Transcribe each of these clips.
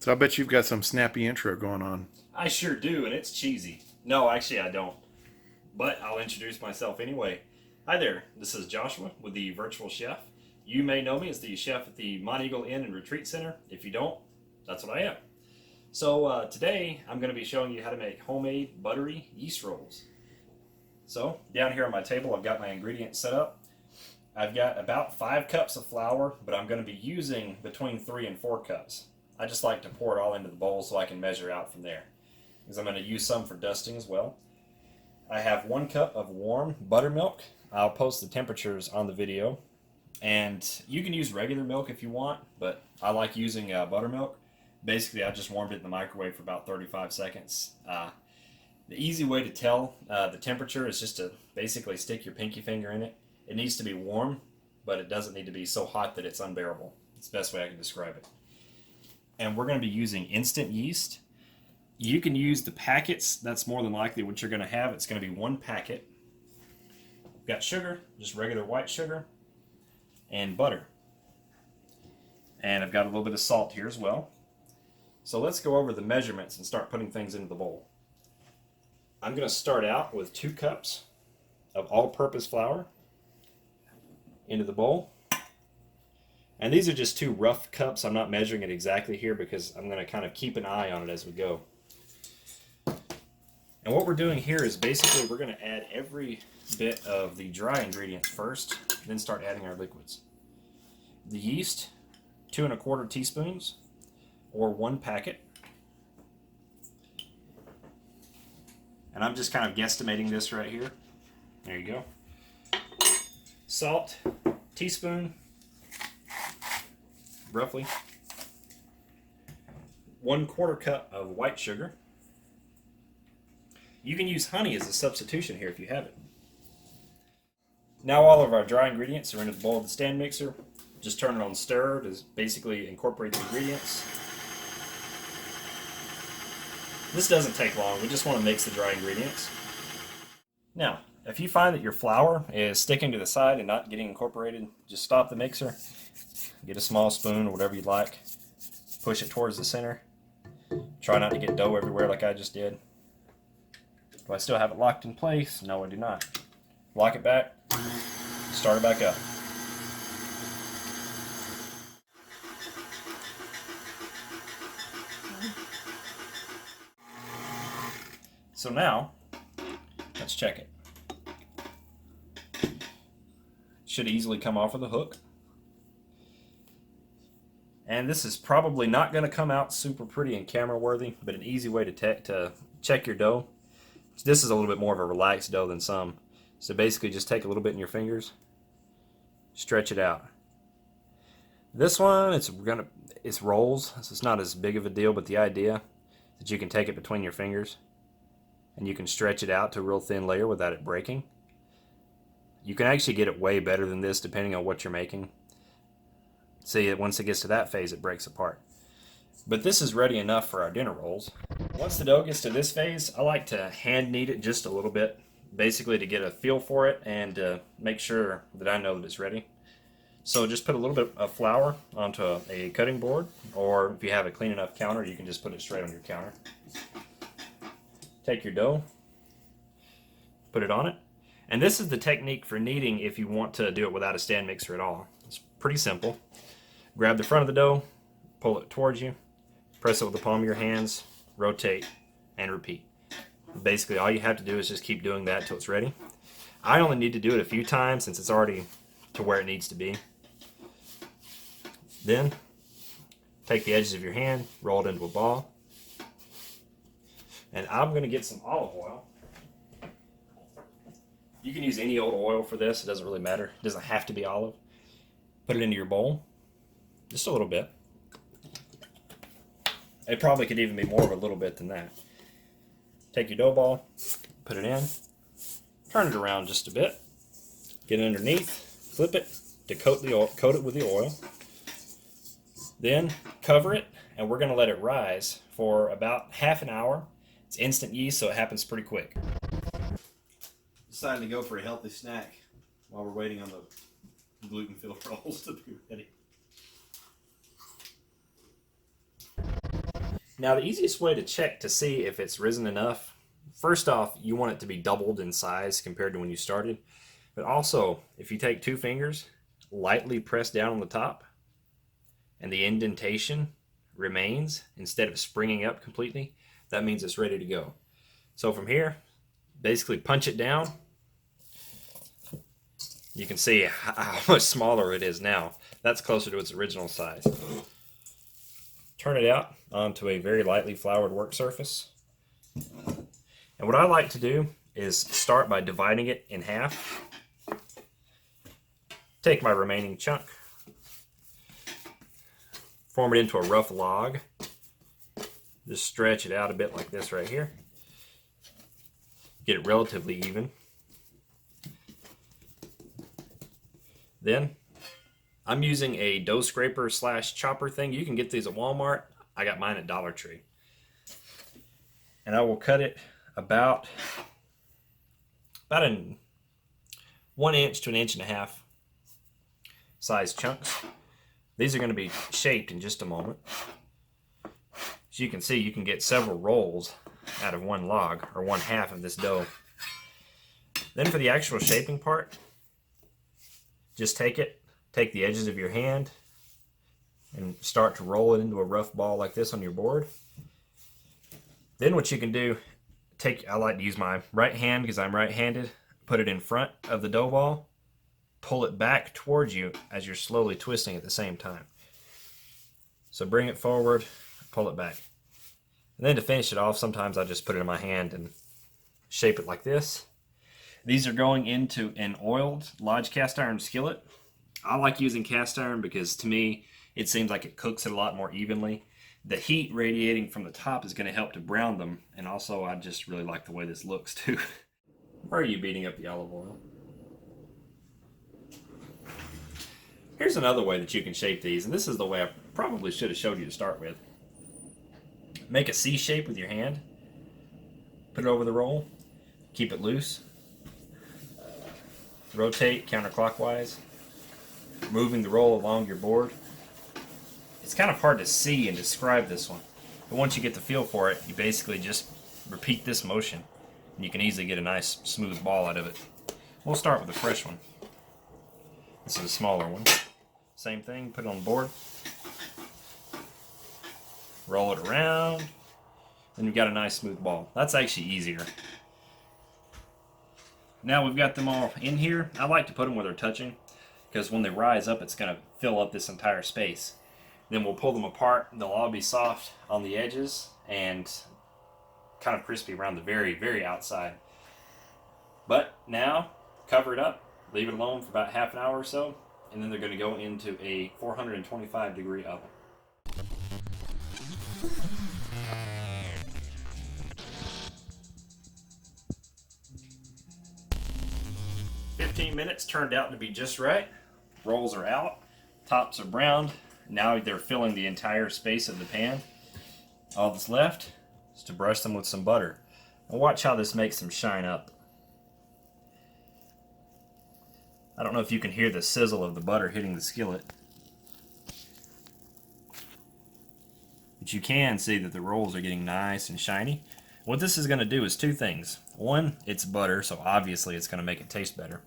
So I bet you've got some snappy intro going on. I sure do, and it's cheesy. No, actually, I don't. But I'll introduce myself anyway. Hi there, this is Joshua with the Virtual Chef. You may know me as the chef at the Monteagle Inn and Retreat Center. If you don't, that's what I am. So today, I'm going to be showing you how to make homemade buttery yeast rolls. So down here on my table, I've got my ingredients set up. I've got about 5 cups of flour, but I'm going to be using between 3 and 4 cups. I just like to pour it all into the bowl so I can measure out from there, because I'm going to use some for dusting as well. I have 1 cup of warm buttermilk. I'll post the temperatures on the video, and you can use regular milk if you want, but I like using buttermilk. Basically, I just warmed it in the microwave for about 35 seconds. The easy way to tell the temperature is just to basically stick your pinky finger in it. It needs to be warm, but it doesn't need to be so hot that it's unbearable. It's the best way I can describe it. And we're going to be using instant yeast. You can use the packets. That's more than likely what you're going to have. It's going to be 1 packet. We've got sugar, just regular white sugar, and butter. And I've got a little bit of salt here as well. So let's go over the measurements and start putting things into the bowl. I'm going to start out with 2 cups of all-purpose flour into the bowl. And these are just 2 rough cups. I'm not measuring it exactly here because I'm going to kind of keep an eye on it as we go. And what we're doing here is basically we're going to add every bit of the dry ingredients first, then start adding our liquids. The yeast, 2 1/4 teaspoons, or 1 packet. And I'm just kind of guesstimating this right here. There you go. Salt, teaspoon, roughly. 1/4 cup of white sugar. You can use honey as a substitution here if you have it. Now all of our dry ingredients are into the bowl of the stand mixer. Just turn it on stir to basically incorporate the ingredients. This doesn't take long. We just want to mix the dry ingredients. Now, if you find that your flour is sticking to the side and not getting incorporated, just stop the mixer, get a small spoon or whatever you'd like, push it towards the center. Try not to get dough everywhere like I just did. Do I still have it locked in place? No, I do not. Lock it back, start it back up. So now, let's check it. Should easily come off of the hook. And this is probably not going to come out super pretty and camera worthy, but an easy way to check your dough. This is a little bit more of a relaxed dough than some. So basically just take a little bit in your fingers, stretch it out. This one, it's rolls, so it's not as big of a deal, but the idea that you can take it between your fingers and you can stretch it out to a real thin layer without it breaking. You can actually get it way better than this depending on what you're making. See, once it gets to that phase, it breaks apart. But this is ready enough for our dinner rolls. Once the dough gets to this phase, I like to hand knead it just a little bit, basically to get a feel for it and make sure that I know that it's ready. So just put a little bit of flour onto a cutting board, or if you have a clean enough counter, you can just put it straight on your counter. Take your dough, put it on it. And this is the technique for kneading if you want to do it without a stand mixer at all. It's pretty simple. Grab the front of the dough, pull it towards you, press it with the palm of your hands, rotate, and repeat. Basically, all you have to do is just keep doing that until it's ready. I only need to do it a few times since it's already to where it needs to be. Then, take the edges of your hand, roll it into a ball. And I'm going to get some olive oil. You can use any old oil for this. It doesn't really matter. It doesn't have to be olive. Put it into your bowl. Just a little bit. It probably could even be more of a little bit than that. Take your dough ball, put it in, turn it around just a bit, get it underneath, flip it to coat it with the oil. Then cover it, and we're going to let it rise for about half an hour. It's instant yeast, so it happens pretty quick. Deciding to go for a healthy snack while we're waiting on the gluten-filled rolls to be ready. Now the easiest way to check to see if it's risen enough, first off, you want it to be doubled in size compared to when you started. But also, if you take 2 fingers, lightly press down on the top, and the indentation remains instead of springing up completely, that means it's ready to go. So from here, basically punch it down. You can see how much smaller it is now. That's closer to its original size. Turn it out onto a very lightly floured work surface. And what I like to do is start by dividing it in half. Take my remaining chunk, form it into a rough log. Just stretch it out a bit like this right here. Get it relatively even. Then I'm using a dough scraper / chopper thing. You can get these at Walmart. I got mine at Dollar Tree. And I will cut it about 1 inch to 1.5 inches size chunks. These are going to be shaped in just a moment. As you can see, you can get several rolls out of one log, or 1/2 of this dough. Then for the actual shaping part, just take the edges of your hand and start to roll it into a rough ball like this on your board. Then what you can do, I like to use my right hand because I'm right-handed, put it in front of the dough ball, pull it back towards you as you're slowly twisting at the same time. So bring it forward, pull it back. And then to finish it off, sometimes I just put it in my hand and shape it like this. These are going into an oiled Lodge cast iron skillet. I like using cast iron because to me, it seems like it cooks it a lot more evenly. The heat radiating from the top is going to help to brown them, and also I just really like the way this looks too. Where are you beating up the olive oil? Here's another way that you can shape these, and this is the way I probably should have showed you to start with. Make a C shape with your hand, put it over the roll, keep it loose, rotate counterclockwise, moving the roll along your board. It's kind of hard to see and describe this one, but once you get the feel for it, you basically just repeat this motion, and you can easily get a nice smooth ball out of it. We'll start with a fresh one. This is a smaller one. Same thing, put it on the board, roll it around, then you've got a nice smooth ball. That's actually easier. Now we've got them all in here. I like to put them where they're touching, because when they rise up, it's going to fill up this entire space. Then we'll pull them apart. They'll all be soft on the edges and kind of crispy around the very, very outside. But now, cover it up, leave it alone for about half an hour or so, and then they're going to go into a 425-degree oven. Minutes turned out to be just right. Rolls are out, tops are browned. Now they're filling the entire space of the pan. All that's left is to brush them with some butter. And watch how this makes them shine up. I don't know if you can hear the sizzle of the butter hitting the skillet, but you can see that the rolls are getting nice and shiny. What this is going to do is 2 things. One, it's butter, so obviously it's going to make it taste better.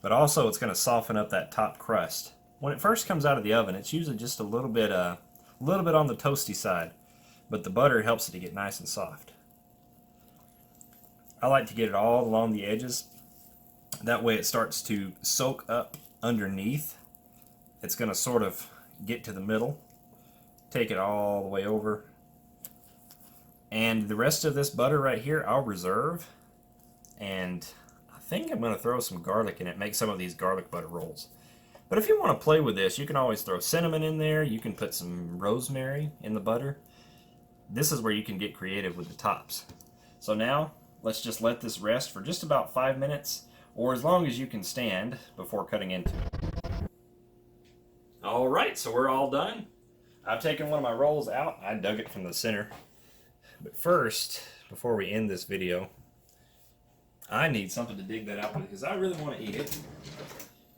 But also it's going to soften up that top crust. When it first comes out of the oven, it's usually just a little bit on the toasty side, but the butter helps it to get nice and soft. I like to get it all along the edges. That way it starts to soak up underneath. It's going to sort of get to the middle. Take it all the way over. And the rest of this butter right here, I'll reserve. And I think I'm going to throw some garlic in it, make some of these garlic butter rolls. But if you want to play with this, you can always throw cinnamon in there. You can put some rosemary in the butter. This is where you can get creative with the tops. So now, let's just let this rest for just about 5 minutes, or as long as you can stand before cutting into it. Alright, so we're all done. I've taken one of my rolls out. I dug it from the center. But first, before we end this video, I need something to dig that out with because I really want to eat it.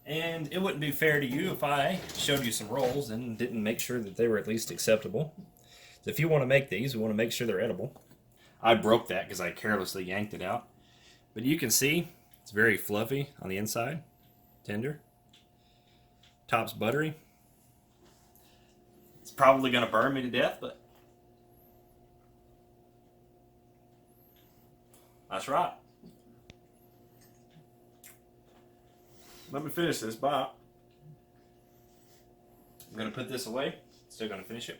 And it wouldn't be fair to you if I showed you some rolls and didn't make sure that they were at least acceptable. So if you want to make these, we want to make sure they're edible. I broke that because I carelessly yanked it out. But you can see it's very fluffy on the inside, tender. Top's buttery. It's probably going to burn me to death, but that's right. Let me finish this bite. I'm going to put this away. Still going to finish it.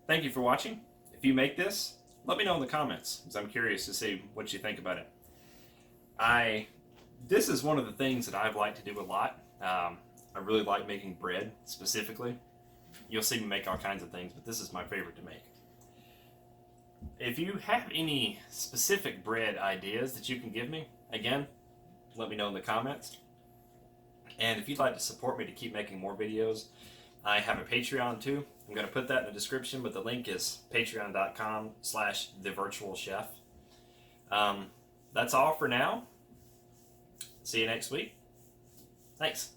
Thank you for watching. If you make this, let me know in the comments, because I'm curious to see what you think about it. This is one of the things that I've liked to do a lot. I really like making bread, specifically. You'll see me make all kinds of things, but this is my favorite to make. If you have any specific bread ideas that you can give me, again, let me know in the comments. And if you'd like to support me to keep making more videos, I have a Patreon too. I'm going to put that in the description, but the link is patreon.com/thevirtualchef. That's all for now. See you next week. Thanks.